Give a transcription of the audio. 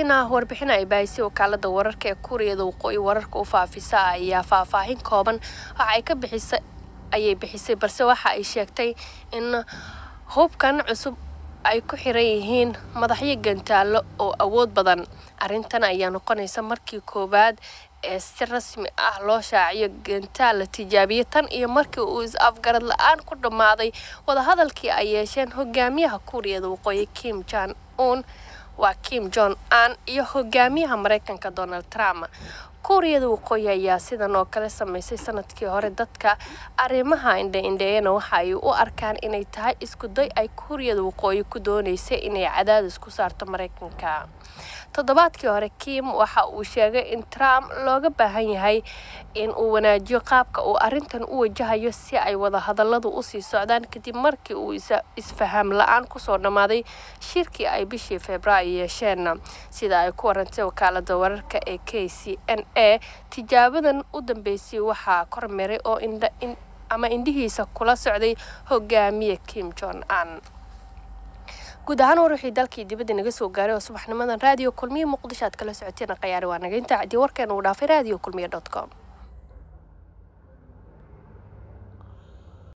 warbixin ay baahisi wakaalada wararka ee Kuuriyada Waqooyi wararka u faafisa ayaa faahfaahin kooban waxa ay bixisay balse waxa ay sheegtay in hubkan cusub ay ku xiran yihiin madaxyo gantaalo oo awood badan. Arrintan ayaa noqonaysa markii koobaad ee si rasmi ah loo shaaciyo gantaal tijaabiye tan iyo markii uu is-afgarad la'aan ku dhamaaday wadahadalkii ay yeesheen hogaamiyaha Kuuriyada Waqooyi Kim Jong-un iyo hogaamiyaha Mareykanka Donald Trump. Kuuriyada Waqooyi ayaa sidan oo kale sameysay sanadkii hore dadka arrimaha indha-indheeyana waxa ay u arkaan inay tahay isku day ay Kuuriyada Waqooyi ku doonaysay inay cadaadis ku saarto Mareykanka. Toddobaadkii hore Kim waxa uu sheegay in Trump looga baahan yahay in uu wanaajiyo qaabka uu arrintan u wajahayo si ay wada hadalladu u sii socdaan kadib markii uu isfaham la'aan ku soo dhamaaday shirkii ay bishii Febraayo yeesheen. Sida ay ku warantay wakaalada wararka ee KCNA, tijaabadan u dambeysay waxa kormeeray oo indhihiisa kula socday hogaamiye Kim Jong-un. guud ahaan wixii dalkii dibadda naga soo gaaray oo subaxnimadan raadiyo kulmiye Muqdisho aad kala socoteen qayaari waa naga inta warkeena u dhaafay radiokulmiye.com